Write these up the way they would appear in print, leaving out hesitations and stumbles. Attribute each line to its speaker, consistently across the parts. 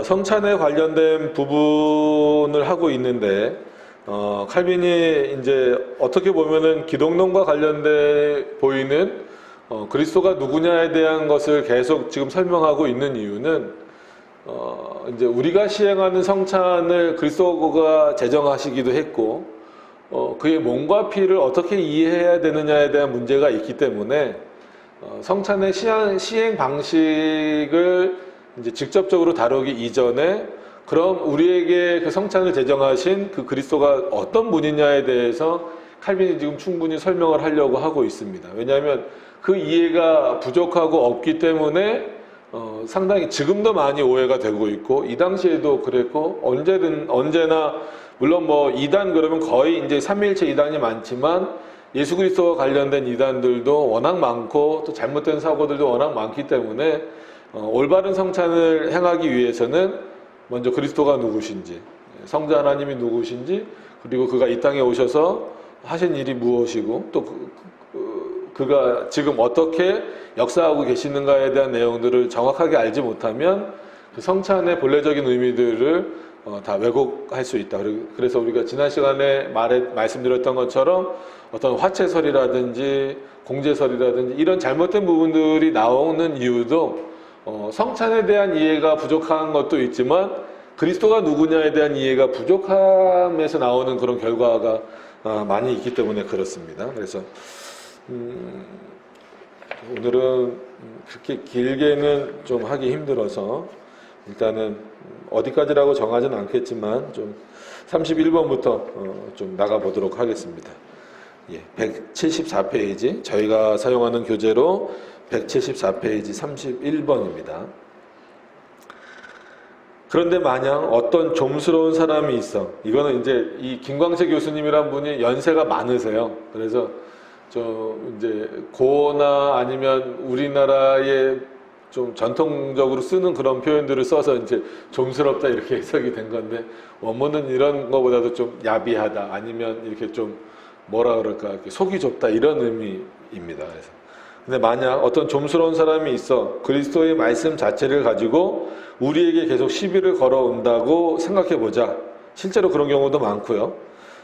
Speaker 1: 성찬에 관련된 부분을 하고 있는데, 칼빈이 이제 어떻게 보면은 기독론과 관련돼 보이는 그리스도가 누구냐에 대한 것을 계속 지금 설명하고 있는 이유는 이제 우리가 시행하는 성찬을 그리스도가 제정하시기도 했고, 그의 몸과 피를 어떻게 이해해야 되느냐에 대한 문제가 있기 때문에 성찬의 시행 방식을 이제 직접적으로 다루기 이전에 그럼 우리에게 그 성찬을 제정하신 그 그리스도가 어떤 분이냐에 대해서 칼빈이 지금 충분히 설명을 하려고 하고 있습니다. 왜냐하면 그 이해가 부족하고 없기 때문에 상당히 지금도 많이 오해가 되고 있고, 이 당시에도 그랬고, 언제나 물론 뭐 이단 그러면 거의 이제 삼위일체 이단이 많지만 예수 그리스도와 관련된 이단들도 워낙 많고 또 잘못된 사고들도 워낙 많기 때문에 올바른 성찬을 행하기 위해서는 먼저 그리스도가 누구신지, 성자 하나님이 누구신지, 그리고 그가 이 땅에 오셔서 하신 일이 무엇이고 또 그가 지금 어떻게 역사하고 계시는가에 대한 내용들을 정확하게 알지 못하면 그 성찬의 본래적인 의미들을 다 왜곡할 수 있다. 그래서 우리가 지난 시간에 말씀드렸던 것처럼 어떤 화채설이라든지 공제설이라든지 이런 잘못된 부분들이 나오는 이유도 성찬에 대한 이해가 부족한 것도 있지만 그리스도가 누구냐에 대한 이해가 부족함에서 나오는 그런 결과가 많이 있기 때문에 그렇습니다. 그래서 오늘은 그렇게 길게는 좀 하기 힘들어서 일단은 어디까지라고 정하지는 않겠지만 좀 31번부터 좀 나가보도록 하겠습니다. 174페이지, 저희가 사용하는 교재로 174페이지 31번입니다. 그런데 만약 어떤 좀스러운 사람이 있어, 이거는 이제 이 김광채 교수님이란 분이 연세가 많으세요. 그래서 이제 고나 아니면 우리나라의 좀 전통적으로 쓰는 그런 표현들을 써서 이제 좀스럽다 이렇게 해석이 된 건데, 원문은 이런 거보다도 좀 야비하다 아니면 이렇게 좀 뭐라 그럴까, 이렇게 속이 좁다 이런 의미입니다. 그래서 근데 만약 어떤 좀스러운 사람이 있어 그리스도의 말씀 자체를 가지고 우리에게 계속 시비를 걸어온다고 생각해 보자. 실제로 그런 경우도 많고요.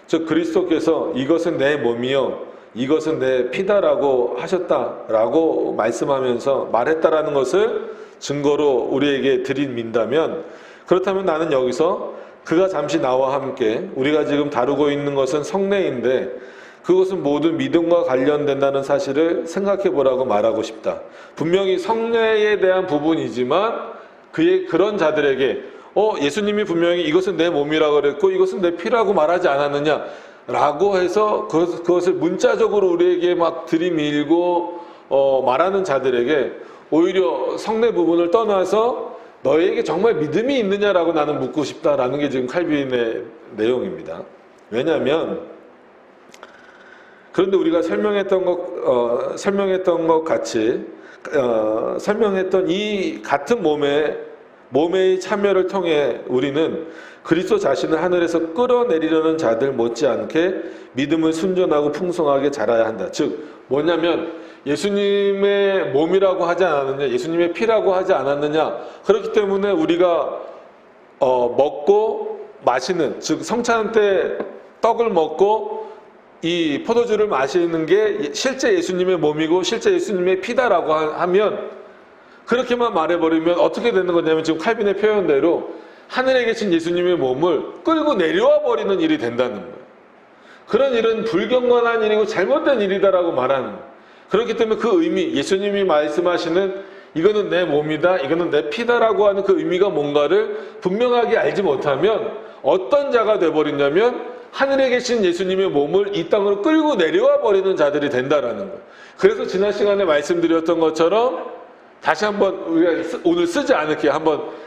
Speaker 1: 즉 그리스도께서 이것은 내 몸이요 이것은 내 피다라고 하셨다라고 말씀하면서 말했다라는 것을 증거로 우리에게 들이민다면, 그렇다면 나는 여기서 그가 잠시 나와 함께, 우리가 지금 다루고 있는 것은 성례인데 그것은 모두 믿음과 관련된다는 사실을 생각해 보라고 말하고 싶다. 분명히 성례에 대한 부분이지만 그런 자들에게 예수님이 분명히 이것은 내 몸이라고 그랬고 이것은 내 피라고 말하지 않았느냐 라고 해서 그것을 문자적으로 우리에게 막 들이밀고 말하는 자들에게 오히려 성례 부분을 떠나서 너에게 정말 믿음이 있느냐라고 나는 묻고 싶다라는 게 지금 칼빈의 내용입니다. 왜냐하면 그런데 우리가 설명했던 것 같이 설명했던 이 같은 몸의 참여를 통해 우리는 그리스도 자신을 하늘에서 끌어내리려는 자들 못지않게 믿음을 순전하고 풍성하게 자라야 한다. 즉 뭐냐면 예수님의 몸이라고 하지 않았느냐, 예수님의 피라고 하지 않았느냐. 그렇기 때문에 우리가 먹고 마시는, 즉 성찬 때 떡을 먹고 이 포도주를 마시는 게 실제 예수님의 몸이고 실제 예수님의 피다라고 하면, 그렇게만 말해버리면 어떻게 되는 거냐면 지금 칼빈의 표현대로 하늘에 계신 예수님의 몸을 끌고 내려와 버리는 일이 된다는 거예요. 그런 일은 불경건한 일이고 잘못된 일이다라고 말하는 거예요. 그렇기 때문에 그 의미, 예수님이 말씀하시는 이거는 내 몸이다, 이거는 내 피다라고 하는 그 의미가 뭔가를 분명하게 알지 못하면 어떤 자가 돼버리냐면 하늘에 계신 예수님의 몸을 이 땅으로 끌고 내려와 버리는 자들이 된다라는 거예요. 그래서 지난 시간에 말씀드렸던 것처럼 다시 한번 우리가 오늘 쓰지 않을게요. 한번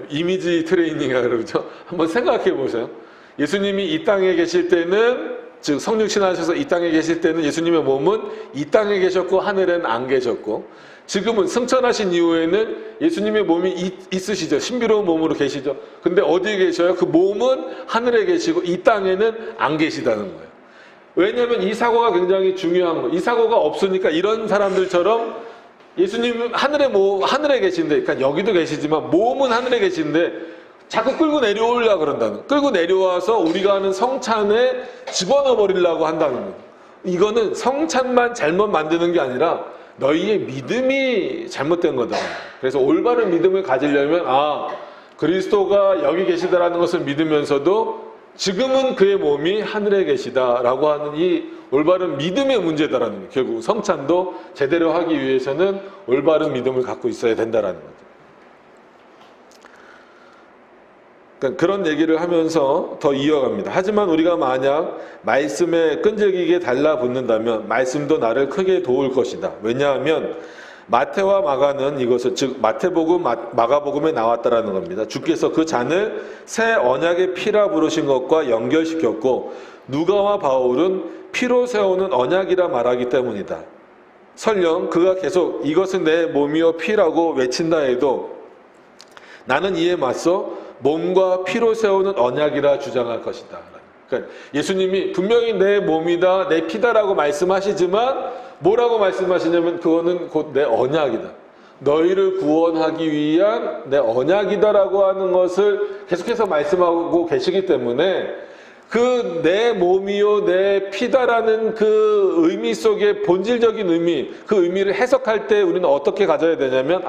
Speaker 1: 이미지 트레이닝이라 그러죠. 한번 생각해 보세요. 예수님이 이 땅에 계실 때는, 즉 성육신하셔서 이 땅에 계실 때는 예수님의 몸은 이 땅에 계셨고 하늘에는 안 계셨고, 지금은 승천하신 이후에는 예수님의 몸이 있으시죠. 신비로운 몸으로 계시죠. 근데 어디에 계셔요? 그 몸은 하늘에 계시고 이 땅에는 안 계시다는 거예요. 왜냐하면 이 사고가 굉장히 중요한 거예요. 이 사고가 없으니까 이런 사람들처럼 예수님 하늘에 계신데, 그러니까 여기도 계시지만 몸은 하늘에 계신데 자꾸 끌고 내려오려고 그런다는, 끌고 내려와서 우리가 하는 성찬에 집어넣어 버리려고 한다는 거예요. 이거는 성찬만 잘못 만드는 게 아니라 너희의 믿음이 잘못된 거다. 그래서 올바른 믿음을 가지려면 그리스도가 여기 계시다라는 것을 믿으면서도 지금은 그의 몸이 하늘에 계시다라고 하는 이 올바른 믿음의 문제다라는 거예요. 결국 성찬도 제대로 하기 위해서는 올바른 믿음을 갖고 있어야 된다라는 거죠. 그러니까 그런 얘기를 하면서 더 이어갑니다. 하지만 우리가 만약 말씀에 끈질기게 달라붙는다면 말씀도 나를 크게 도울 것이다. 왜냐하면 마태와 마가는 이것을, 즉 마태복음, 마가복음에 나왔다라는 겁니다. 주께서 그 잔을 새 언약의 피라 부르신 것과 연결시켰고 누가와 바울은 피로 세우는 언약이라 말하기 때문이다. 설령 그가 계속 이것은 내 몸이요 피라고 외친다 해도 나는 이에 맞서 몸과 피로 세우는 언약이라 주장할 것이다. 그러니까 예수님이 분명히 내 몸이다, 내 피다라고 말씀하시지만 뭐라고 말씀하시냐면 그거는 곧 내 언약이다. 너희를 구원하기 위한 내 언약이다라고 하는 것을 계속해서 말씀하고 계시기 때문에 그 내 몸이요 내 피다라는 그 의미 속의 본질적인 의미, 그 의미를 해석할 때 우리는 어떻게 가져야 되냐면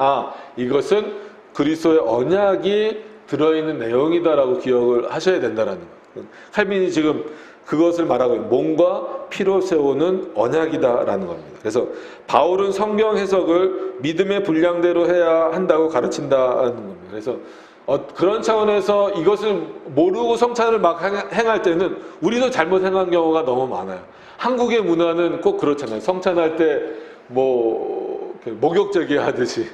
Speaker 1: 이것은 그리스도의 언약이 들어있는 내용이다라고 기억을 하셔야 된다라는 거예요. 칼빈이 지금 그것을 말하고 있는 몸과 피로 세우는 언약이다라는 겁니다. 그래서 바울은 성경 해석을 믿음의 분량대로 해야 한다고 가르친다는 겁니다. 그래서 그런 차원에서 이것을 모르고 성찬을 막 행할 때는 우리도 잘못 행한 경우가 너무 많아요. 한국의 문화는 꼭 그렇잖아요. 성찬할 때 목욕제기 하듯이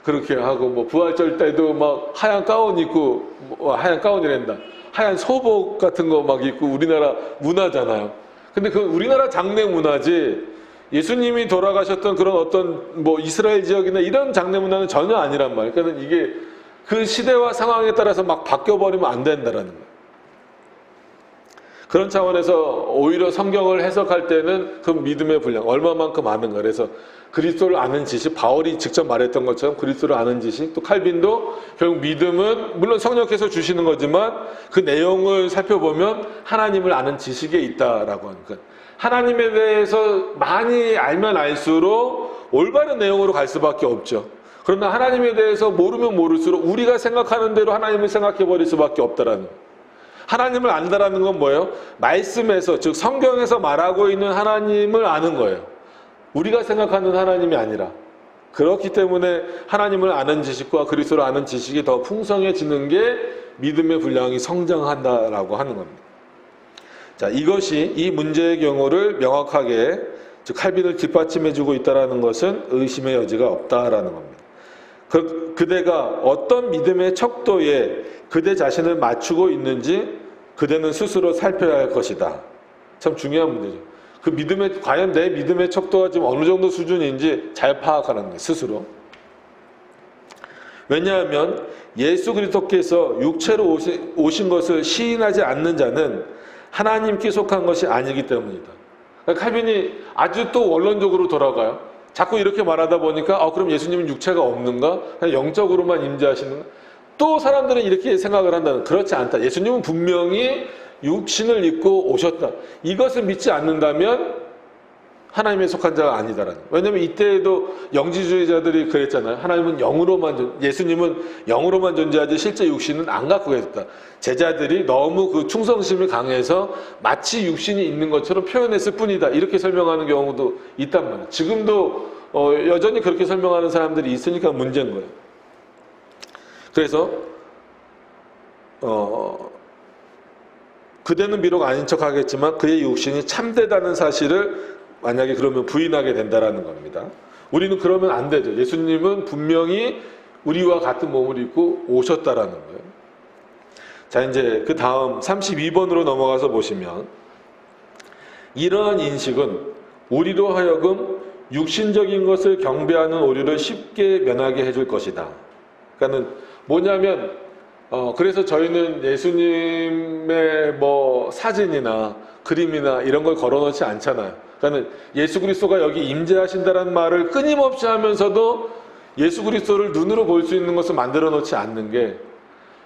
Speaker 1: 그렇게 하고 부활절 때도 막 하얀 가운 입고 하얀 가운이란다. 하얀 소복 같은 거 막 입고 우리나라 문화잖아요. 근데 그건 우리나라 장례 문화지 예수님이 돌아가셨던 그런 어떤 이스라엘 지역이나 이런 장례 문화는 전혀 아니란 말이에요. 그러니까 이게 그 시대와 상황에 따라서 막 바뀌어버리면 안 된다라는 거예요. 그런 차원에서 오히려 성경을 해석할 때는 그 믿음의 분량 얼마만큼 아는가. 그래서 그리스도를 아는 지식, 바울이 직접 말했던 것처럼 그리스도를 아는 지식, 또 칼빈도 결국 믿음은 물론 성령께서 주시는 거지만 그 내용을 살펴보면 하나님을 아는 지식에 있다라고 하니까 하나님에 대해서 많이 알면 알수록 올바른 내용으로 갈 수밖에 없죠. 그러나 하나님에 대해서 모르면 모를수록 우리가 생각하는 대로 하나님을 생각해 버릴 수밖에 없다라는 거예요. 하나님을 안다라는 건 뭐예요? 말씀에서, 즉 성경에서 말하고 있는 하나님을 아는 거예요. 우리가 생각하는 하나님이 아니라. 그렇기 때문에 하나님을 아는 지식과 그리스도를 아는 지식이 더 풍성해지는 게 믿음의 분량이 성장한다라고 하는 겁니다. 자, 이것이 이 문제의 경우를 명확하게, 즉 칼빈을 뒷받침해주고 있다는 것은 의심의 여지가 없다라는 겁니다. 그대가 어떤 믿음의 척도에 그대 자신을 맞추고 있는지 그대는 스스로 살펴야 할 것이다. 참 중요한 문제죠. 그 믿음의, 과연 내 믿음의 척도가 지금 어느 정도 수준인지 잘 파악하는 거예요, 스스로. 왜냐하면 예수 그리스도께서 육체로 오신 것을 시인하지 않는 자는 하나님께 속한 것이 아니기 때문이다. 그러니까 칼빈이 아주 또 원론적으로 돌아가요. 자꾸 이렇게 말하다 보니까 그럼 예수님은 육체가 없는가? 그냥 영적으로만 임재하시는가? 또 사람들은 이렇게 생각을 한다는, 그렇지 않다. 예수님은 분명히 육신을 입고 오셨다. 이것을 믿지 않는다면 하나님에 속한 자가 아니다라는. 왜냐하면 이때에도 영지주의자들이 그랬잖아요. 하나님은 영으로만, 예수님은 영으로만 존재하지 실제 육신은 안 갖고 계셨다. 제자들이 너무 그 충성심이 강해서 마치 육신이 있는 것처럼 표현했을 뿐이다. 이렇게 설명하는 경우도 있단 말이에요. 지금도 여전히 그렇게 설명하는 사람들이 있으니까 문제인 거예요. 그래서 그대는 비록 아닌 척하겠지만 그의 육신이 참되다는 사실을 만약에 그러면 부인하게 된다라는 겁니다. 우리는 그러면 안 되죠. 예수님은 분명히 우리와 같은 몸을 입고 오셨다라는 거예요. 자, 이제 그 다음 32번으로 넘어가서 보시면 이러한 인식은 우리로 하여금 육신적인 것을 경배하는 오류를 쉽게 면하게 해줄 것이다. 그러니까는 뭐냐면 그래서 저희는 예수님의 사진이나 그림이나 이런 걸 걸어놓지 않잖아요. 그러니까 예수 그리스도가 여기 임재하신다는 말을 끊임없이 하면서도 예수 그리스도를 눈으로 볼 수 있는 것을 만들어 놓지 않는 게,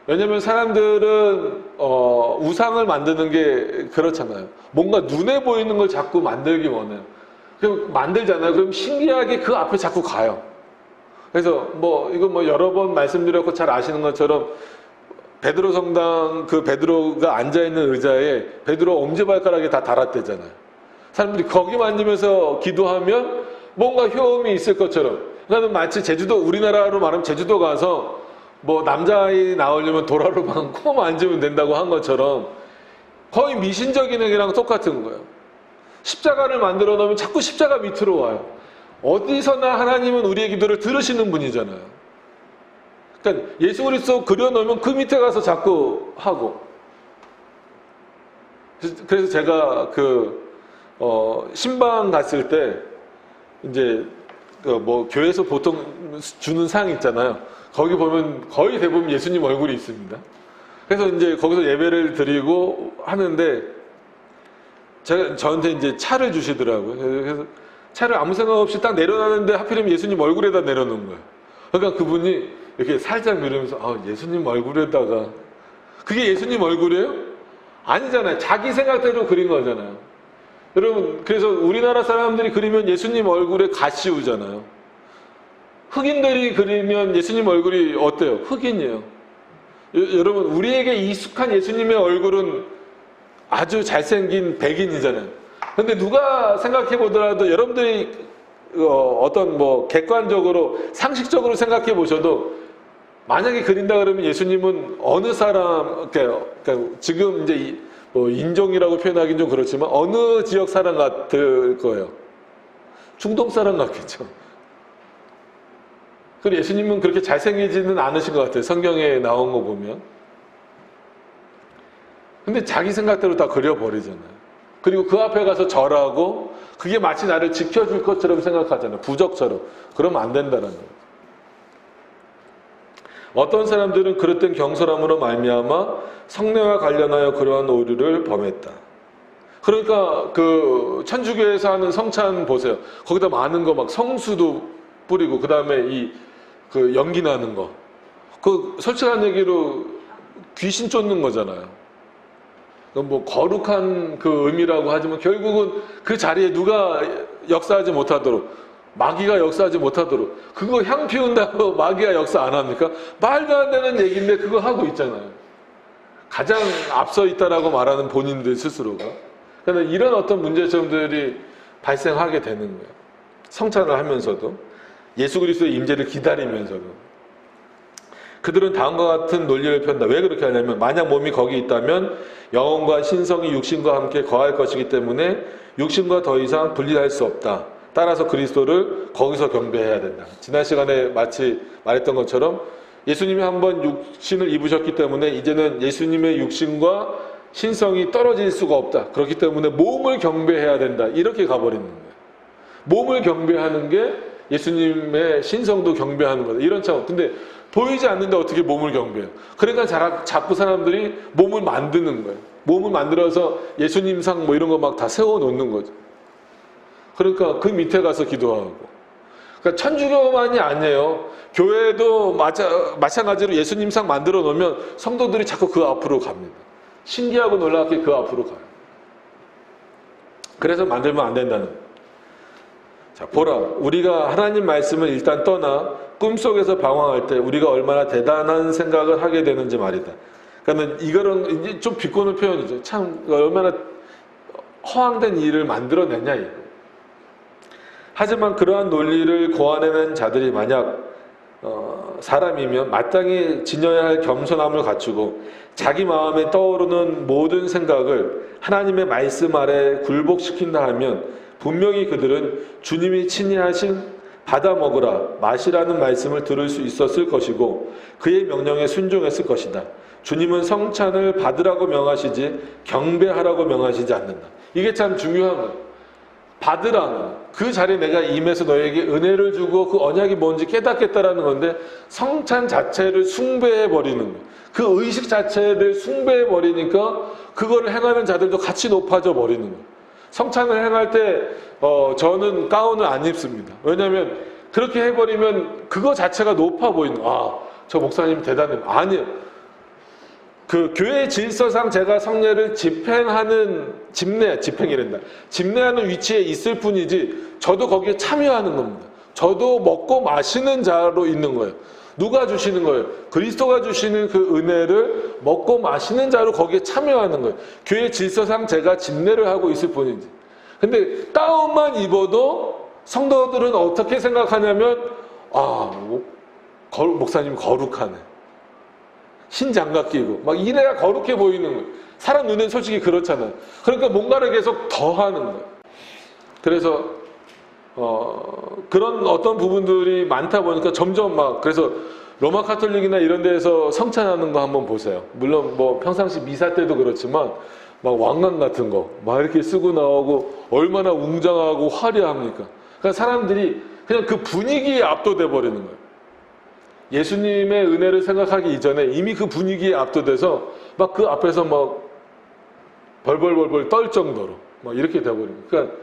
Speaker 1: 왜냐면 사람들은 우상을 만드는 게 그렇잖아요. 뭔가 눈에 보이는 걸 자꾸 만들기 원해요. 그럼 만들잖아요. 그럼 신기하게 그 앞에 자꾸 가요. 그래서 이거 여러 번 말씀드렸고 잘 아시는 것처럼 베드로 성당 그 베드로가 앉아있는 의자에 베드로 엄지발가락에 다 달았대잖아요. 사람들이 거기 만지면서 기도하면 뭔가 효험이 있을 것처럼. 그러니까 마치 제주도, 우리나라로 말하면 제주도 가서 남자아이 나오려면 도라로만 코 만지면 된다고 한 것처럼 거의 미신적인 행위랑 똑같은 거예요. 십자가를 만들어 놓으면 자꾸 십자가 밑으로 와요. 어디서나 하나님은 우리의 기도를 들으시는 분이잖아요. 그러니까 예수 그리스도 그려놓으면 그 밑에 가서 자꾸 하고. 그래서 제가 신방 갔을 때 이제 교회에서 보통 주는 상 있잖아요. 거기 보면 거의 대부분 예수님 얼굴이 있습니다. 그래서 이제 거기서 예배를 드리고 하는데 저한테 이제 차를 주시더라고요. 그래서 차를 아무 생각 없이 딱 내려놨는데 하필이면 예수님 얼굴에다 내려놓은 거예요. 그러니까 그분이 이렇게 살짝 mir으면서 예수님 얼굴에다가, 그게 예수님 얼굴이에요? 아니잖아요. 자기 생각대로 그린 거잖아요. 여러분, 그래서 우리나라 사람들이 그리면 예수님 얼굴에 가씌우잖아요. 흑인들이 그리면 예수님 얼굴이 어때요? 흑인이에요. 여러분, 우리에게 익숙한 예수님의 얼굴은 아주 잘생긴 백인이잖아요. 근데 누가 생각해 보더라도 여러분들이 객관적으로 상식적으로 생각해 보셔도 만약에 그린다 그러면 예수님은 어느 사람, 그러니까 지금 이제 인종이라고 표현하기는 좀 그렇지만 어느 지역 사람 같을 거예요? 중동 사람 같겠죠. 그리고 예수님은 그렇게 잘생기지는 않으신 것 같아요. 성경에 나온 거 보면. 근데 자기 생각대로 다 그려버리잖아요. 그리고 그 앞에 가서 절하고 그게 마치 나를 지켜줄 것처럼 생각하잖아요. 부적처럼. 그러면 안 된다는 거예요. 어떤 사람들은 그릇된 경솔함으로 말미암아 성례와 관련하여 그러한 오류를 범했다. 그러니까 천주교에서 하는 성찬 보세요. 거기다 많은 거 성수도 뿌리고 그 다음에 연기 나는 거. 솔직한 얘기로 귀신 쫓는 거잖아요. 거룩한 의미라고 하지만 결국은 그 자리에 누가 역사하지 못하도록, 마귀가 역사하지 못하도록, 그거 향 피운다고 마귀가 역사 안 합니까? 말도 안 되는 얘기인데 그거 하고 있잖아요. 가장 앞서 있다라고 말하는 본인들 스스로가. 그러니까 이런 어떤 문제점들이 발생하게 되는 거예요. 성찬을 하면서도, 예수 그리스도의 임재를 기다리면서도. 그들은 다음과 같은 논리를 편다. 왜 그렇게 하냐면, 만약 몸이 거기 있다면 영혼과 신성이 육신과 함께 거할 것이기 때문에 육신과 더 이상 분리할 수 없다. 따라서 그리스도를 거기서 경배해야 된다. 지난 시간에 마치 말했던 것처럼 예수님이 한번 육신을 입으셨기 때문에 이제는 예수님의 육신과 신성이 떨어질 수가 없다. 그렇기 때문에 몸을 경배해야 된다. 이렇게 가버리는 거예요. 몸을 경배하는 게 예수님의 신성도 경배하는 거다. 이런 차원. 근데 보이지 않는데 어떻게 몸을 경배해요? 그러니까 자꾸 사람들이 몸을 만드는 거예요. 몸을 만들어서 예수님상 이런 거 막 다 세워놓는 거죠. 그러니까 그 밑에 가서 기도하고. 그러니까 천주교만이 아니에요. 교회도 마찬가지로 예수님상 만들어 놓으면 성도들이 자꾸 그 앞으로 갑니다. 신기하고 놀랍게 그 앞으로 가요. 그래서 만들면 안 된다는 거예요. 자, 보라. 우리가 하나님 말씀을 일단 떠나 꿈속에서 방황할 때 우리가 얼마나 대단한 생각을 하게 되는지 말이다. 그러니까 이거는 이제 좀 비꼬는 표현이죠. 참 얼마나 허황된 일을 만들어냈냐 이거. 하지만 그러한 논리를 고안해낸 자들이 만약 사람이면 마땅히 지녀야 할 겸손함을 갖추고 자기 마음에 떠오르는 모든 생각을 하나님의 말씀 아래 굴복시킨다 하면 분명히 그들은 주님이 친히 하신 받아 먹으라 마시라는 말씀을 들을 수 있었을 것이고 그의 명령에 순종했을 것이다. 주님은 성찬을 받으라고 명하시지 경배하라고 명하시지 않는다. 이게 참 중요한 거예요. 받으라는, 그 자리에 내가 임해서 너에게 은혜를 주고 그 언약이 뭔지 깨닫겠다라는 건데 성찬 자체를 숭배해버리는 거예요. 그 의식 자체를 숭배해버리니까 그거를 행하는 자들도 같이 높아져 버리는 거예요. 성찬을 행할 때 저는 가운을 안 입습니다. 왜냐하면 그렇게 해버리면 그거 자체가 높아 보이는, 저 목사님 대단해. 아니요. 그 교회 질서상 제가 성례를 집례하는 위치에 있을 뿐이지 저도 거기에 참여하는 겁니다. 저도 먹고 마시는 자로 있는 거예요. 누가 주시는 거예요? 그리스도가 주시는 그 은혜를 먹고 마시는 자로 거기에 참여하는 거예요. 교회 질서상 제가 집례를 하고 있을 뿐이지. 근데 가운만 입어도 성도들은 어떻게 생각하냐면 목사님 거룩하네. 흰장갑 끼고 막 이래야 거룩해 보이는 거예요. 사람 눈엔 솔직히 그렇잖아요. 그러니까 뭔가를 계속 더 하는 거예요. 그래서 그런 어떤 부분들이 많다 보니까 점점 그래서 로마 카톨릭이나 이런 데에서 성찬하는 거 한번 보세요. 물론 뭐 평상시 미사 때도 그렇지만 막 왕관 같은 거 막 이렇게 쓰고 나오고 얼마나 웅장하고 화려합니까? 그러니까 사람들이 그냥 그 분위기에 압도돼 버리는 거예요. 예수님의 은혜를 생각하기 이전에 이미 그 분위기에 압도돼서 막 그 앞에서 막 벌벌벌벌 떨 정도로 막 이렇게 돼버립니다. 그러니까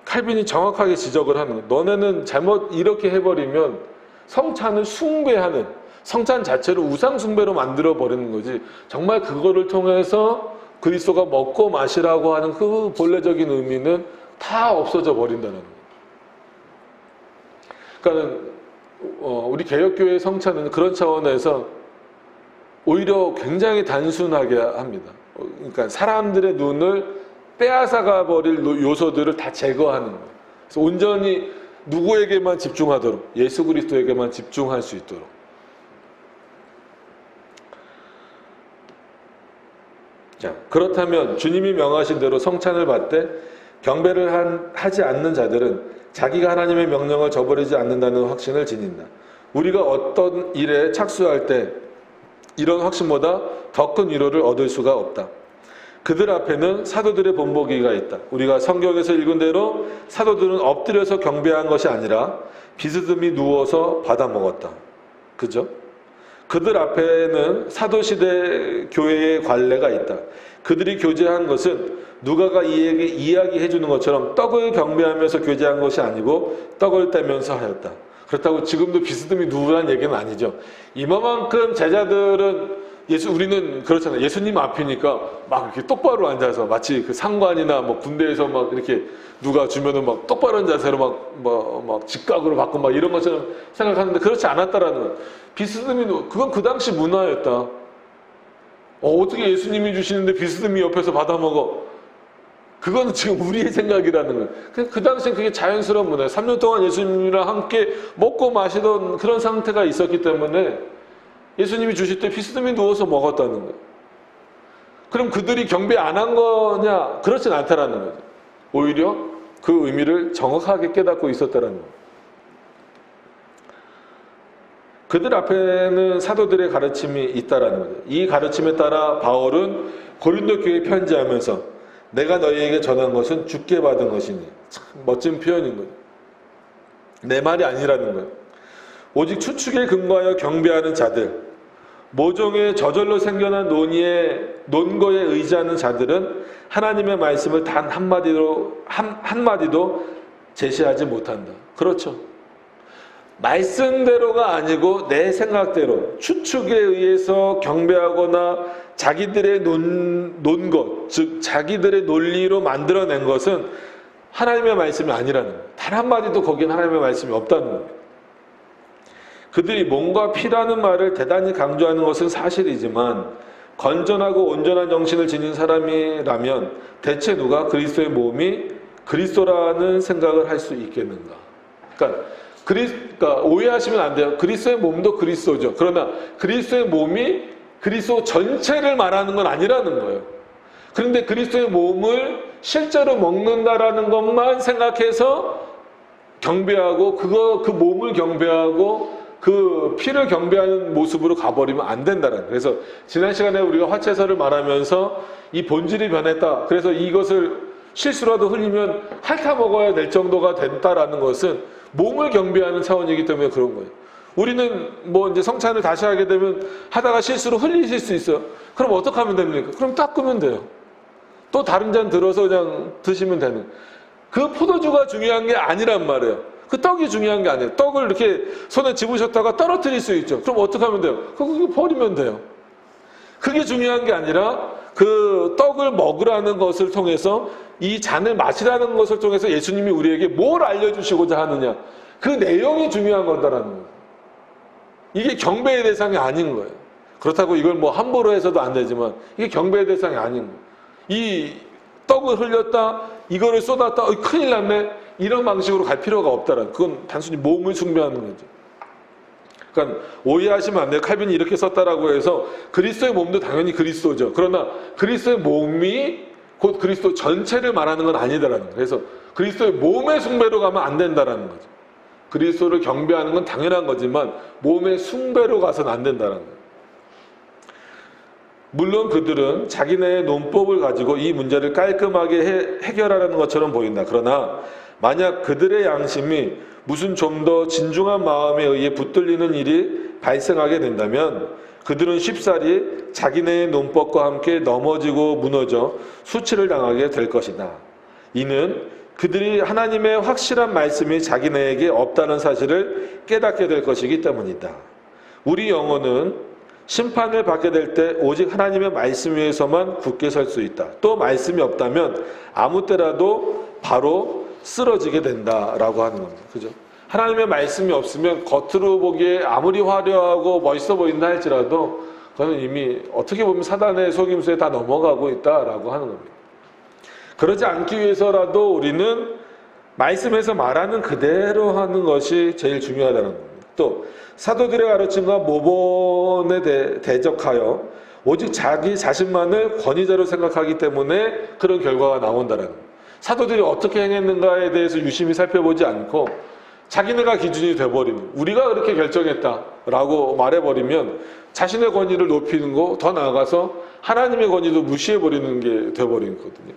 Speaker 1: 칼빈이 정확하게 지적을 하는 거예요. 너네는 잘못 이렇게 해버리면 성찬을 숭배하는, 성찬 자체를 우상 숭배로 만들어 버리는 거지, 정말 그거를 통해서 그리스도가 먹고 마시라고 하는 그 본래적인 의미는 다 없어져 버린다는 거예요. 그러니까 우리 개혁교회의 성찬은 그런 차원에서 오히려 굉장히 단순하게 합니다. 그러니까 사람들의 눈을 빼앗아가 버릴 요소들을 다 제거하는 거예요. 그래서 온전히 누구에게만 집중하도록, 예수 그리스도에게만 집중할 수 있도록. 자, 그렇다면 주님이 명하신 대로 성찬을 받되 경배를 하지 않는 자들은 자기가 하나님의 명령을 저버리지 않는다는 확신을 지닌다. 우리가 어떤 일에 착수할 때 이런 확신보다 더 큰 위로를 얻을 수가 없다. 그들 앞에는 사도들의 본보기가 있다. 우리가 성경에서 읽은 대로 사도들은 엎드려서 경배한 것이 아니라 비스듬히 누워서 받아먹었다. 그죠? 그들 앞에는 사도시대 교회의 관례가 있다. 그들이 교제한 것은 누가가 이에게 이야기해 주는 것처럼 떡을 경배하면서 교제한 것이 아니고 떡을 떼면서 하였다. 그렇다고 지금도 비스듬히 누우라는 얘기는 아니죠. 이만큼 제자들은 우리는 그렇잖아요. 예수님 앞이니까 막 이렇게 똑바로 앉아서 마치 그 상관이나 뭐 군대에서 막 이렇게 누가 주면은 막 똑바로 앉은 자세로 막 직각으로 받고 막 이런 것처럼 생각하는데 그렇지 않았다라는 거예요. 비스듬히 그건 그 당시 문화였다. 어떻게 예수님이 주시는데 비스듬히 옆에서 받아먹어? 그건 지금 우리의 생각이라는 거예요. 그 당시엔 그게 자연스러운 문화예요. 3년 동안 예수님이랑 함께 먹고 마시던 그런 상태가 있었기 때문에 예수님이 주실 때 비스듬히 누워서 먹었다는 거예요. 그럼 그들이 경배 안 한 거냐? 그렇진 않다라는 거죠. 오히려 그 의미를 정확하게 깨닫고 있었다라는 거예요. 그들 앞에는 사도들의 가르침이 있다라는 거죠. 이 가르침에 따라 바울은 고린도 교회에 편지하면서 내가 너희에게 전한 것은 주께 받은 것이니, 참 멋진 표현인 거예요. 내 말이 아니라는 거예요. 오직 추측에 근거하여 경배하는 자들, 모종의 저절로 생겨난 논거에 의지하는 자들은 하나님의 말씀을 단 한마디도 제시하지 못한다. 그렇죠. 말씀대로가 아니고 내 생각대로 추측에 의해서 경배하거나 자기들의 논것, 즉 자기들의 논리로 만들어낸 것은 하나님의 말씀이 아니라는 거예요. 단 한마디도 거기엔 하나님의 말씀이 없다는 거예요. 그들이 몸과 피라는 말을 대단히 강조하는 것은 사실이지만 건전하고 온전한 정신을 지닌 사람이라면 대체 누가 그리스도의 몸이 그리스도라는 생각을 할 수 있겠는가? 그러니까 오해하시면 안 돼요. 그리스도의 몸도 그리스도죠. 그러나 그리스도의 몸이 그리스도 전체를 말하는 건 아니라는 거예요. 그런데 그리스도의 몸을 실제로 먹는다라는 것만 생각해서 경배하고 그 몸을 경배하고 그 피를 경배하는 모습으로 가버리면 안 된다는 거예요. 그래서 지난 시간에 우리가 화채설을 말하면서 이 본질이 변했다. 그래서 이것을 실수라도 흘리면 핥아 먹어야 될 정도가 된다라는 것은 몸을 경배하는 차원이기 때문에 그런 거예요. 우리는 뭐 이제 성찬을 다시 하게 되면 하다가 실수로 흘리실 수 있어요. 그럼 어떻게 하면 됩니까? 그럼 닦으면 돼요. 또 다른 잔 들어서 그냥 드시면 되는. 그 포도주가 중요한 게 아니란 말이에요. 그 떡이 중요한 게 아니에요. 떡을 이렇게 손에 집으셨다가 떨어뜨릴 수 있죠. 그럼 어떻게 하면 돼요? 그거 버리면 돼요. 그게 중요한 게 아니라 그 떡을 먹으라는 것을 통해서 이 잔을 마시라는 것을 통해서 예수님이 우리에게 뭘 알려주시고자 하느냐. 그 내용이 중요한 거다라는 거예요. 이게 경배의 대상이 아닌 거예요. 그렇다고 이걸 뭐 함부로 해서도 안 되지만 이게 경배의 대상이 아닌 거예요. 이 떡을 흘렸다, 이거를 쏟았다, 큰일 났네. 이런 방식으로 갈 필요가 없다라는. 그건 단순히 몸을 숭배하는 거죠. 그러니까 오해하시면 안 돼요. 칼빈이 이렇게 썼다라고 해서 그리스도의 몸도 당연히 그리스도죠. 그러나 그리스도의 몸이 곧 그리스도 전체를 말하는 건 아니다라는 거예요. 그래서 그리스도의 몸의 숭배로 가면 안 된다라는 거죠. 그리스도를 경배하는 건 당연한 거지만 몸의 숭배로 가서는 안 된다는 거예요. 물론 그들은 자기네의 논법을 가지고 이 문제를 깔끔하게 해결하려는 것처럼 보인다. 그러나 만약 그들의 양심이 무슨 좀 더 진중한 마음에 의해 붙들리는 일이 발생하게 된다면 그들은 쉽사리 자기네의 논법과 함께 넘어지고 무너져 수치를 당하게 될 것이다. 이는 그들이 하나님의 확실한 말씀이 자기네에게 없다는 사실을 깨닫게 될 것이기 때문이다. 우리 영혼은 심판을 받게 될 때 오직 하나님의 말씀 위에서만 굳게 설 수 있다. 또 말씀이 없다면 아무 때라도 바로 쓰러지게 된다라고 하는 겁니다. 그죠? 하나님의 말씀이 없으면 겉으로 보기에 아무리 화려하고 멋있어 보인다 할지라도 그거는 이미 어떻게 보면 사단의 속임수에 다 넘어가고 있다라고 하는 겁니다. 그러지 않기 위해서라도 우리는 말씀에서 말하는 그대로 하는 것이 제일 중요하다는 겁니다. 또 사도들의 가르침과 모본에 대적하여 오직 자기 자신만을 권위자로 생각하기 때문에 그런 결과가 나온다는 겁니다. 사도들이 어떻게 행했는가에 대해서 유심히 살펴보지 않고 자기네가 기준이 돼버리면 우리가 그렇게 결정했다라고 말해버리면 자신의 권위를 높이는 거 더 나아가서 하나님의 권위도 무시해버리는 게 돼버리거든요.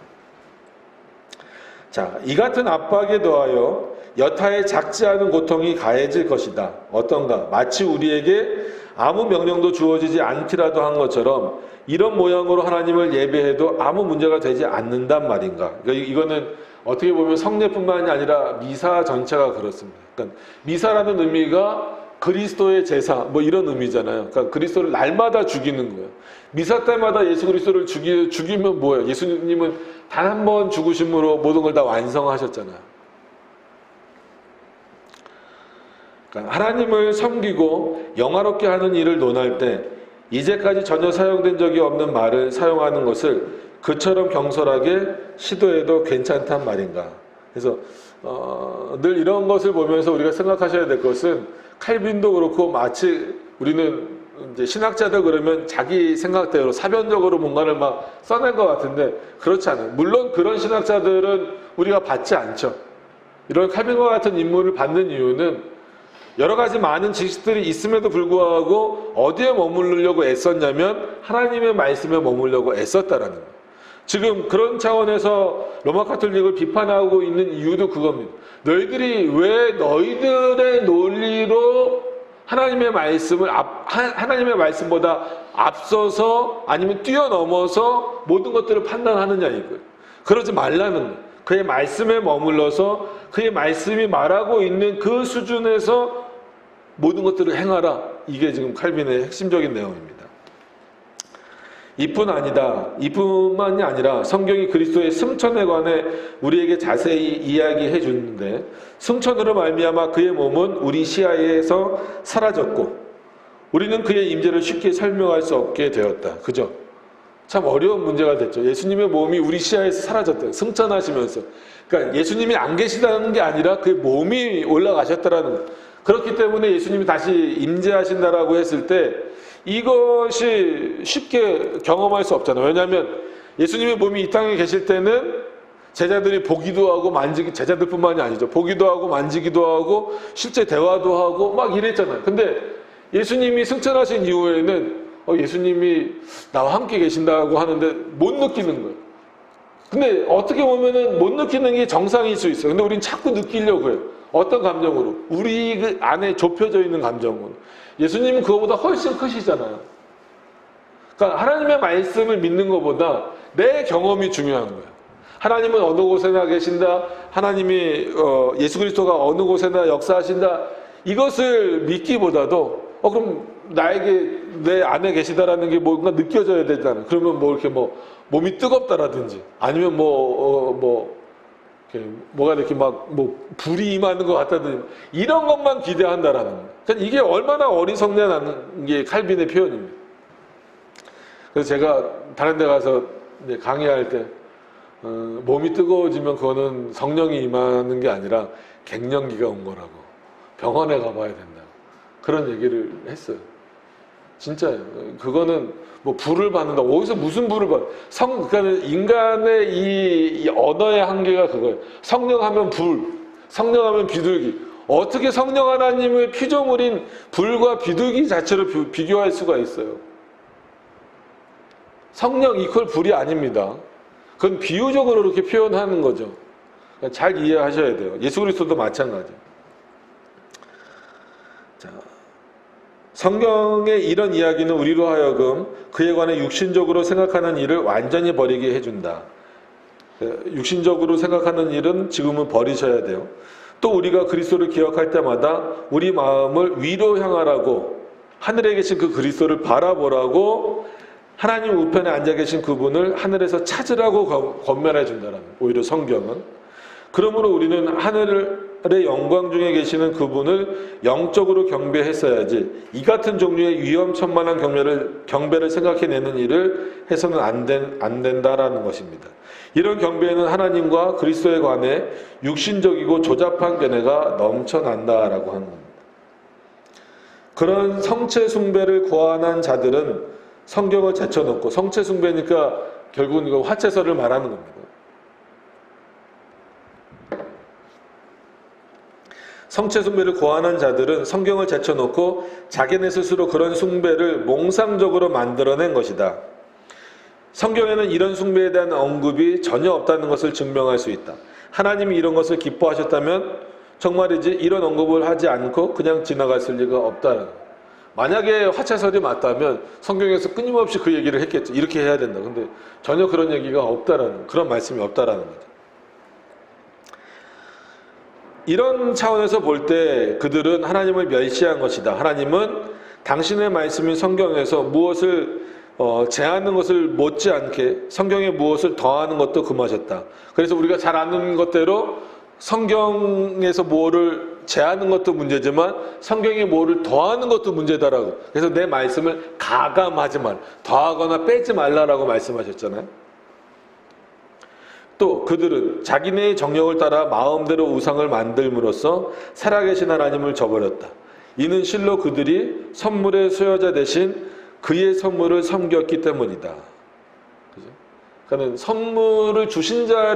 Speaker 1: 자, 이 같은 압박에 더하여 여타의 작지 않은 고통이 가해질 것이다. 어떤가? 마치 우리에게 아무 명령도 주어지지 않기라도 한 것처럼 이런 모양으로 하나님을 예배해도 아무 문제가 되지 않는단 말인가? 그러니까 이거는 어떻게 보면 성례뿐만이 아니라 미사 전체가 그렇습니다. 그러니까 미사라는 의미가 그리스도의 제사 뭐 이런 의미잖아요. 그러니까 그리스도를 날마다 죽이는 거예요. 미사 때마다 예수 그리스도를 죽이면 뭐예요? 예수님은 단 한 번 죽으심으로 모든 걸 다 완성하셨잖아요. 그러니까 하나님을 섬기고 영화롭게 하는 일을 논할 때 이제까지 전혀 사용된 적이 없는 말을 사용하는 것을 그처럼 경솔하게 시도해도 괜찮단 말인가. 그래서 늘 이런 것을 보면서 우리가 생각하셔야 될 것은 칼빈도 그렇고 마치 우리는 이제 신학자들 그러면 자기 생각대로 사변적으로 뭔가를 막 써낸 것 같은데 그렇지 않아요. 물론 그런 신학자들은 우리가 받지 않죠. 이런 칼빈과 같은 인물을 받는 이유는 여러 가지 많은 지식들이 있음에도 불구하고 어디에 머무르려고 애썼냐면 하나님의 말씀에 머무르려고 애썼다라는 거예요. 지금 그런 차원에서 로마 카톨릭을 비판하고 있는 이유도 그겁니다. 너희들이 왜 너희들의 논리로 하나님의 말씀을 하나님의 말씀보다 앞서서 아니면 뛰어넘어서 모든 것들을 판단하느냐 이거예요. 그러지 말라는 거예요. 그의 말씀에 머물러서 그의 말씀이 말하고 있는 그 수준에서 모든 것들을 행하라. 이게 지금 칼빈의 핵심적인 내용입니다. 이뿐만이 아니라 성경이 그리스도의 승천에 관해 우리에게 자세히 이야기해 주는데 승천으로 말미암아 그의 몸은 우리 시야에서 사라졌고 우리는 그의 임재를 쉽게 설명할 수 없게 되었다. 그죠? 참 어려운 문제가 됐죠. 예수님의 몸이 우리 시야에서 사라졌다. 승천하시면서. 그러니까 예수님이 안 계시다는 게 아니라 그의 몸이 올라가셨다라는 거예요. 그렇기 때문에 예수님이 다시 임재하신다라고 했을 때 이것이 쉽게 경험할 수 없잖아요. 왜냐하면 예수님의 몸이 이 땅에 계실 때는 제자들이 보기도 하고 제자들뿐만이 아니죠. 보기도 하고 만지기도 하고 실제 대화도 하고 막 이랬잖아요. 근데 예수님이 승천하신 이후에는 예수님이 나와 함께 계신다고 하는데 못 느끼는 거예요. 근데 어떻게 보면은 못 느끼는 게 정상일 수 있어요. 근데 우린 자꾸 느끼려고 해요. 어떤 감정으로? 우리 그 안에 좁혀져 있는 감정으로. 예수님은 그거보다 훨씬 크시잖아요. 그러니까 하나님의 말씀을 믿는 것보다 내 경험이 중요한 거예요. 하나님은 어느 곳에나 계신다. 하나님이 예수 그리스도가 어느 곳에나 역사하신다. 이것을 믿기보다도 그럼 나에게 내 안에 계시다라는 게 뭔가 느껴져야 되잖아요. 그러면 뭐 이렇게 뭐 몸이 뜨겁다라든지 아니면 뭐가 이렇게 막 뭐 불이 임하는 것 같다든지 이런 것만 기대한다라는 거예요. 그러니까 이게 얼마나 어리석냐는 게 칼빈의 표현입니다. 그래서 제가 다른 데 가서 이제 강의할 때 몸이 뜨거워지면 그거는 성령이 임하는 게 아니라 갱년기가 온 거라고, 병원에 가봐야 된다, 그런 얘기를 했어요. 진짜요. 그거는 뭐 불을 받는다. 어디서 무슨 불을 받? 그러니까 인간의 이 언어의 한계가 그거예요. 성령하면 불, 성령하면 비둘기. 어떻게 성령 하나님을 피조물인 불과 비둘기 자체로 비교할 수가 있어요? 성령 이퀄 불이 아닙니다. 그건 비유적으로 그렇게 표현하는 거죠. 그러니까 잘 이해하셔야 돼요. 예수 그리스도도 마찬가지예요. 자, 성경의 이런 이야기는 우리로 하여금 그에 관해 육신적으로 생각하는 일을 완전히 버리게 해준다. 육신적으로 생각하는 일은 지금은 버리셔야 돼요. 또 우리가 그리스도를 기억할 때마다 우리 마음을 위로 향하라고, 하늘에 계신 그 그리스도를 바라보라고, 하나님 우편에 앉아 계신 그분을 하늘에서 찾으라고 권면해 준다라는, 오히려 성경은. 그러므로 우리는 하늘의 영광 중에 계시는 그분을 영적으로 경배했어야지 이 같은 종류의 위험천만한 경배를 생각해내는 일을 해서는 안 된다라는 것입니다. 이런 경배에는 하나님과 그리스도에 관해 육신적이고 조잡한 견해가 넘쳐난다라고 하는 겁니다. 그런 성체 숭배를 고안한 자들은 성경을 제쳐놓고, 성체 숭배니까 결국은 이거 화채설을 말하는 겁니다. 성체 숭배를 고안한 자들은 성경을 제쳐놓고 자기네 스스로 그런 숭배를 몽상적으로 만들어낸 것이다. 성경에는 이런 숭배에 대한 언급이 전혀 없다는 것을 증명할 수 있다. 하나님이 이런 것을 기뻐하셨다면 정말이지 이런 언급을 하지 않고 그냥 지나갔을 리가 없다는 거예요. 만약에 화채설이 맞다면 성경에서 끊임없이 그 얘기를 했겠죠. 이렇게 해야 된다. 근데 전혀 그런 얘기가 없다라는, 그런 말씀이 없다라는 거죠. 이런 차원에서 볼 때 그들은 하나님을 멸시한 것이다. 하나님은 당신의 말씀인 성경에서 무엇을 제하는 것을 못지않게 성경에 무엇을 더하는 것도 금하셨다. 그래서 우리가 잘 아는 것대로 성경에서 뭐를 제하는 것도 문제지만 성경에 뭐를 더하는 것도 문제다라고. 그래서 내 말씀을 가감하지 말, 더하거나 빼지 말라라고 말씀하셨잖아요. 또 그들은 자기네의 정욕을 따라 마음대로 우상을 만들므로써 살아계신 하나님을 저버렸다. 이는 실로 그들이 선물의 수여자 대신 그의 선물을 섬겼기 때문이다. 그죠? 그러니까 선물을 주신 자가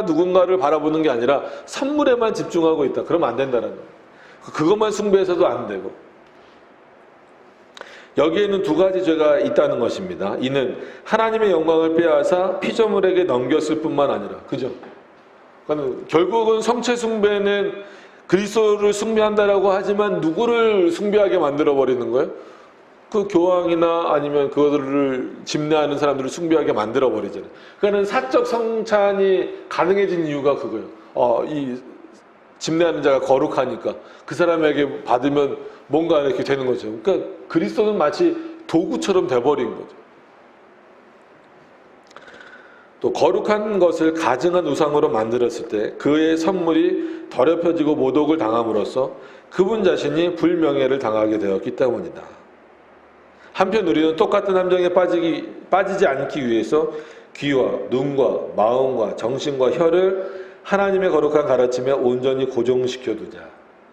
Speaker 1: 누군가를 바라보는 게 아니라 선물에만 집중하고 있다. 그러면 안 된다는 거예요. 그것만 숭배해서도 안 되고. 여기에는 두 가지 죄가 있다는 것입니다. 이는 하나님의 영광을 빼앗아 피조물에게 넘겼을 뿐만 아니라, 그죠? 그러니까 결국은 성체 숭배는 그리스도를 숭배한다라고 하지만 누구를 숭배하게 만들어 버리는 거예요? 그 교황이나 아니면 그들을 집례하는 사람들을 숭배하게 만들어 버리잖아요. 그러니까 사적 성찬이 가능해진 이유가 그거예요. 이 집례하는 자가 거룩하니까 그 사람에게 받으면 뭔가 이렇게 되는 거죠. 그러니까 그리스도는 마치 도구처럼 돼버린 거죠. 또 거룩한 것을 가증한 우상으로 만들었을 때 그의 선물이 더럽혀지고 모독을 당함으로써 그분 자신이 불명예를 당하게 되었기 때문이다. 한편 우리는 똑같은 함정에 빠지지 않기 위해서 귀와 눈과 마음과 정신과 혀를 하나님의 거룩한 가르침에 온전히 고정시켜두자.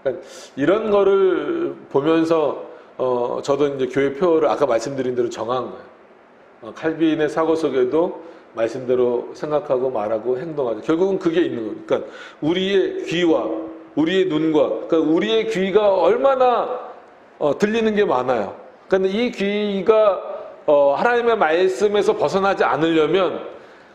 Speaker 1: 그러니까 이런 거를 보면서 저도 이제 교회 표를 아까 말씀드린 대로 정한 거예요. 칼빈의 사고 속에도 말씀대로 생각하고 말하고 행동하죠. 결국은 그게 있는 거예요. 그러니까 우리의 귀와 우리의 눈과, 그러니까 우리의 귀가 얼마나 들리는 게 많아요. 그런데 이 귀가 하나님의 말씀에서 벗어나지 않으려면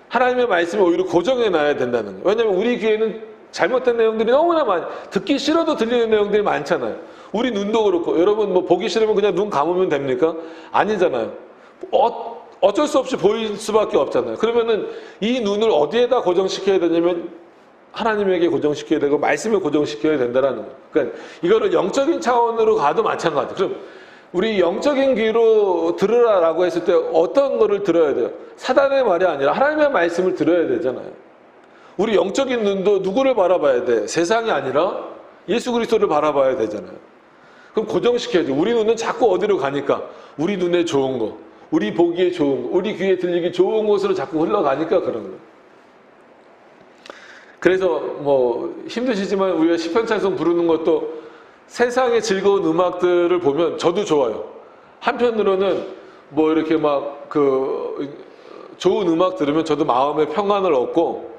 Speaker 1: 하나님의 말씀을 오히려 고정해 놔야 된다는 거예요. 왜냐하면 우리 귀에는 잘못된 내용들이 너무나 많아요. 듣기 싫어도 들리는 내용들이 많잖아요. 우리 눈도 그렇고, 여러분 뭐 보기 싫으면 그냥 눈 감으면 됩니까? 아니잖아요. 어쩔 수 없이 보일 수밖에 없잖아요. 그러면은 이 눈을 어디에다 고정시켜야 되냐면 하나님에게 고정시켜야 되고 말씀에 고정시켜야 된다는 거예요. 그러니까 이거를 영적인 차원으로 가도 마찬가지. 그럼 우리 영적인 귀로 들으라라고 했을 때 어떤 거를 들어야 돼요? 사단의 말이 아니라 하나님의 말씀을 들어야 되잖아요. 우리 영적인 눈도 누구를 바라봐야 돼? 세상이 아니라 예수 그리스도를 바라봐야 되잖아요. 그럼 고정시켜야죠. 우리 눈은 자꾸 어디로 가니까 우리 눈에 좋은 거, 우리 보기에 좋은 거, 우리 귀에 들리기 좋은 곳으로 자꾸 흘러가니까 그런 거예요. 그래서 뭐 힘드시지만 우리가 시편 찬송 부르는 것도 세상의 즐거운 음악들을 보면 저도 좋아요. 한편으로는 뭐 이렇게 막 좋은 음악 들으면 저도 마음의 평안을 얻고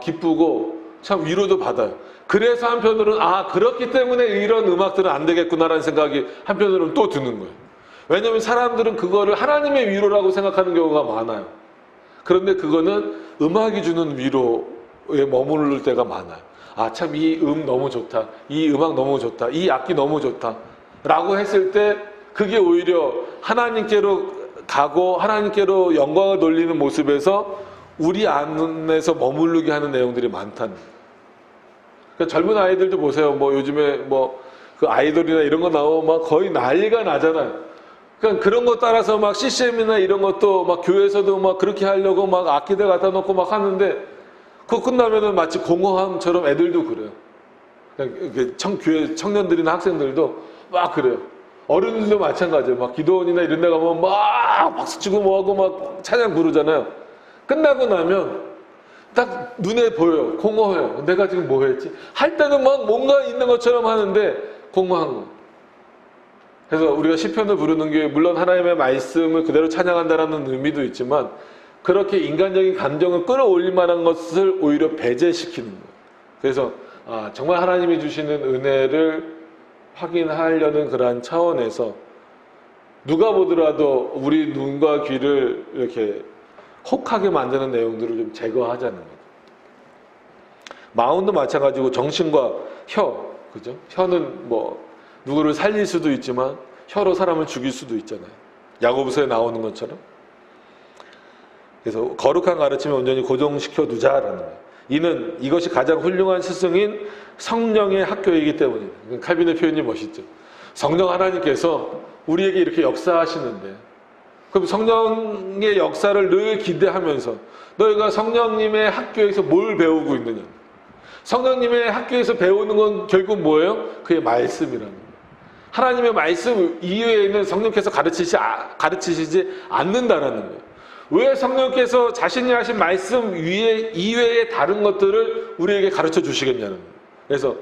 Speaker 1: 기쁘고 참 위로도 받아요. 그래서 한편으로는 그렇기 때문에 이런 음악들은 안 되겠구나라는 생각이 한편으로는 또 드는 거예요. 왜냐하면 사람들은 그거를 하나님의 위로라고 생각하는 경우가 많아요. 그런데 그거는 음악이 주는 위로에 머무를 때가 많아요. 참 이 너무 좋다. 이 음악 너무 좋다. 이 악기 너무 좋다. 라고 했을 때 그게 오히려 하나님께로 가고 하나님께로 영광을 돌리는 모습에서 우리 안에서 머무르게 하는 내용들이 많다는 거예요. 그러니까 젊은 아이들도 보세요. 뭐 요즘에 그 아이돌이나 이런 거 나오면 막 거의 난리가 나잖아요. 그러니까 그런 거 따라서 막 CCM이나 이런 것도 막 교회에서도 막 그렇게 하려고 막 악기들 갖다 놓고 막 하는데 그거 끝나면은 마치 공허함처럼 애들도 그래요. 교회 청년들이나 학생들도 막 그래요. 어른들도 마찬가지예요. 막 기도원이나 이런 데 가면 막 박수치고 뭐하고 막 찬양 부르잖아요. 끝나고 나면 딱 눈에 보여요. 공허해요. 내가 지금 뭐 했지? 할 때는 막 뭔가 있는 것처럼 하는데 공허한 거. 그래서 우리가 시편을 부르는 게 물론 하나님의 말씀을 그대로 찬양한다는 의미도 있지만 그렇게 인간적인 감정을 끌어올릴 만한 것을 오히려 배제시키는 거예요. 그래서 정말 하나님이 주시는 은혜를 확인하려는 그러한 차원에서 누가 보더라도 우리 눈과 귀를 이렇게 혹하게 만드는 내용들을 좀 제거하자는 거죠. 마음도 마찬가지고 정신과 혀, 그죠? 혀는 뭐 누구를 살릴 수도 있지만 혀로 사람을 죽일 수도 있잖아요. 야고보서에 나오는 것처럼. 그래서 거룩한 가르침을 온전히 고정시켜 두자라는 거예요. 이것이 가장 훌륭한 스승인 성령의 학교이기 때문입니다. 칼빈의 표현이 멋있죠. 성령 하나님께서 우리에게 이렇게 역사하시는데 그럼 성령의 역사를 늘 기대하면서 너희가 성령님의 학교에서 뭘 배우고 있느냐. 성령님의 학교에서 배우는 건 결국 뭐예요? 그의 말씀이라는 거예요. 하나님의 말씀 이외에는 성령께서 가르치시지 않는다라는 거예요. 왜 성령께서 자신이 하신 말씀 이외의 다른 것들을 우리에게 가르쳐 주시겠냐는 거예요. 그래서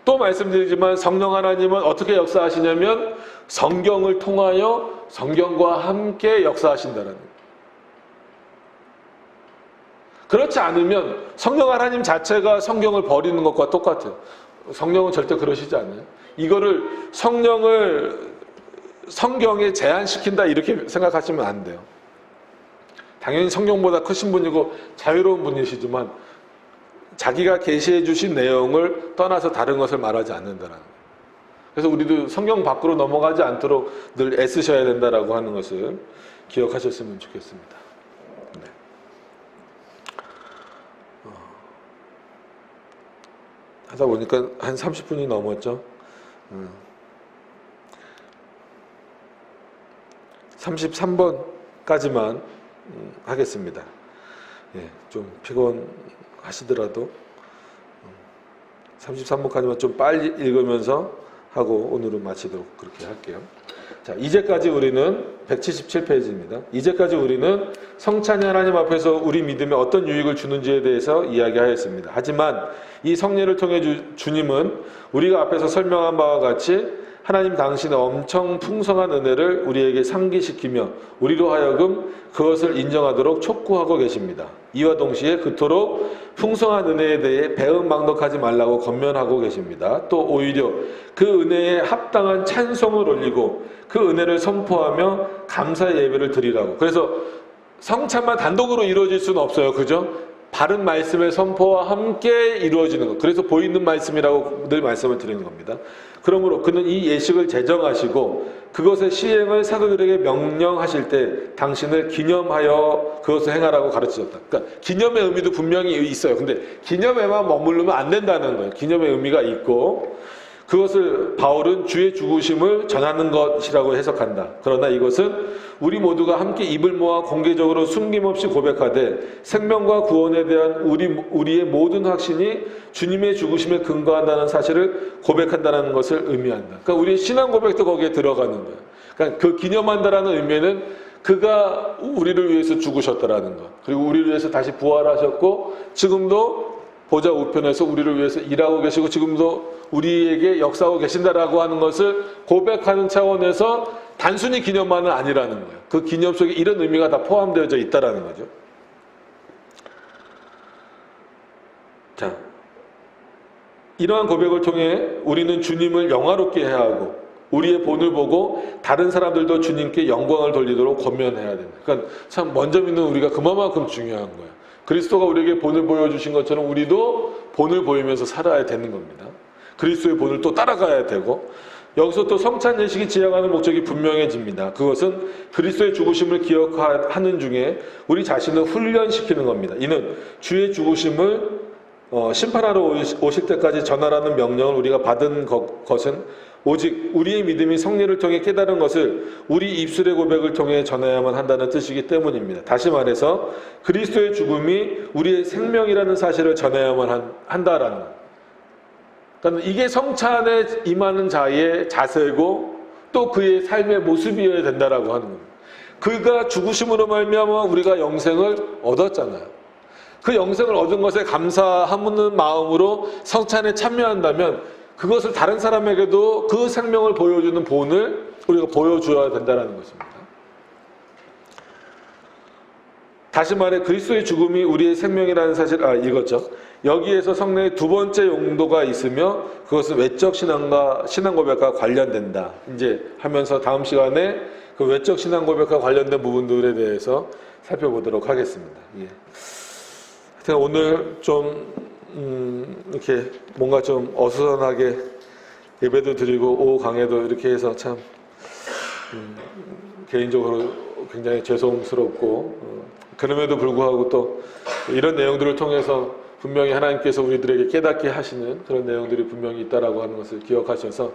Speaker 1: 또 말씀드리지만 성령 하나님은 어떻게 역사하시냐면 성경을 통하여 성경과 함께 역사하신다는 거예요. 그렇지 않으면 성령 하나님 자체가 성경을 버리는 것과 똑같아요. 성령은 절대 그러시지 않아요. 이거를 성경에 제한시킨다 이렇게 생각하시면 안 돼요. 당연히 성경보다 크신 분이고 자유로운 분이시지만 자기가 계시해 주신 내용을 떠나서 다른 것을 말하지 않는다는 거예요. 그래서 우리도 성경 밖으로 넘어가지 않도록 늘 애쓰셔야 된다라고 하는 것을 기억하셨으면 좋겠습니다. 네. 하다 보니까 한 30분이 넘었죠. 33번까지만 하겠습니다. 좀 피곤하시더라도 33번까지만 좀 빨리 읽으면서 하고 오늘은 마치도록 그렇게 할게요. 자, 이제까지 우리는 177페이지입니다. 이제까지 우리는 성찬이 하나님 앞에서 우리 믿음에 어떤 유익을 주는지에 대해서 이야기하였습니다. 하지만 이 성례를 통해 주님은 우리가 앞에서 설명한 바와 같이 하나님 당신의 엄청 풍성한 은혜를 우리에게 상기시키며 우리로 하여금 그것을 인정하도록 촉구하고 계십니다. 이와 동시에 그토록 풍성한 은혜에 대해 배은망덕하지 말라고 권면하고 계십니다. 또 오히려 그 은혜에 합당한 찬송을 올리고 그 은혜를 선포하며 감사의 예배를 드리라고. 그래서 성찬만 단독으로 이루어질 수는 없어요. 그죠? 바른 말씀의 선포와 함께 이루어지는 것. 그래서 보이는 말씀이라고 늘 말씀을 드리는 겁니다. 그러므로 그는 이 예식을 제정하시고 그것의 시행을 사도들에게 명령하실 때 당신을 기념하여 그것을 행하라고 가르치셨다. 그러니까 기념의 의미도 분명히 있어요. 근데 기념에만 머무르면 안 된다는 거예요. 기념의 의미가 있고 그것을 바울은 주의 죽으심을 전하는 것이라고 해석한다. 그러나 이것은 우리 모두가 함께 입을 모아 공개적으로 숨김없이 고백하되 생명과 구원에 대한 우리의 모든 확신이 주님의 죽으심에 근거한다는 사실을 고백한다는 것을 의미한다. 그러니까 우리의 신앙 고백도 거기에 들어가는 거예요. 그러니까 그 기념한다라는 의미는 그가 우리를 위해서 죽으셨다라는 것. 그리고 우리를 위해서 다시 부활하셨고 지금도 보좌 우편에서 우리를 위해서 일하고 계시고 지금도 우리에게 역사하고 계신다라고 하는 것을 고백하는 차원에서 단순히 기념만은 아니라는 거예요. 그 기념 속에 이런 의미가 다 포함되어져 있다라는 거죠. 자, 이러한 고백을 통해 우리는 주님을 영화롭게 해야 하고 우리의 본을 보고 다른 사람들도 주님께 영광을 돌리도록 권면해야 된다. 그러니까 참 먼저 믿는 우리가 그만큼 중요한 거예요. 그리스도가 우리에게 본을 보여주신 것처럼 우리도 본을 보이면서 살아야 되는 겁니다. 그리스도의 본을 또 따라가야 되고 여기서 또 성찬 예식이 지향하는 목적이 분명해집니다. 그것은 그리스도의 죽으심을 기억하는 중에 우리 자신을 훈련시키는 겁니다. 이는 주의 죽으심을 심판하러 오실 때까지 전하라는 명령을 우리가 받은 것은 오직 우리의 믿음이 성례를 통해 깨달은 것을 우리 입술의 고백을 통해 전해야만 한다는 뜻이기 때문입니다. 다시 말해서 그리스도의 죽음이 우리의 생명이라는 사실을 전해야만 한다라는 것. 그러니까 이게 성찬에 임하는 자의 자세고 또 그의 삶의 모습이어야 된다라고 하는 겁니다. 그가 죽으심으로 말미암아 우리가 영생을 얻었잖아요. 그 영생을 얻은 것에 감사하는 마음으로 성찬에 참여한다면 그것을 다른 사람에게도 그 생명을 보여주는 본을 우리가 보여줘야 된다는 것입니다. 다시 말해 그리스도의 죽음이 우리의 생명이라는 사실, 이거죠. 여기에서 성례의 두 번째 용도가 있으며 그것은 외적 신앙과 신앙 고백과 관련된다. 이제 하면서 다음 시간에 그 외적 신앙 고백과 관련된 부분들에 대해서 살펴보도록 하겠습니다. 예. 하여튼 오늘 좀 이렇게 뭔가 좀 어수선하게 예배도 드리고 오후 강해도 이렇게 해서 참 개인적으로 굉장히 죄송스럽고 그럼에도 불구하고 또 이런 내용들을 통해서 분명히 하나님께서 우리들에게 깨닫게 하시는 그런 내용들이 분명히 있다라고 하는 것을 기억하셔서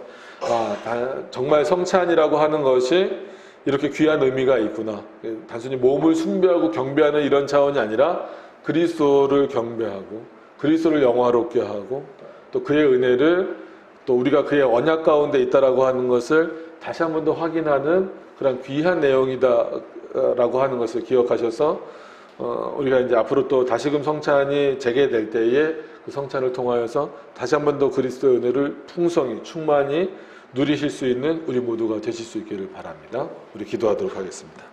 Speaker 1: 정말 성찬이라고 하는 것이 이렇게 귀한 의미가 있구나. 단순히 몸을 숭배하고 경배하는 이런 차원이 아니라 그리스도를 경배하고 그리스도를 영화롭게 하고 또 그의 은혜를 또 우리가 그의 언약 가운데 있다라고 하는 것을 다시 한 번 더 확인하는 그런 귀한 내용이다라고 하는 것을 기억하셔서 우리가 이제 앞으로 또 다시금 성찬이 재개될 때에 그 성찬을 통하여서 다시 한 번 더 그리스도의 은혜를 풍성히 충만히 누리실 수 있는 우리 모두가 되실 수 있기를 바랍니다. 우리 기도하도록 하겠습니다.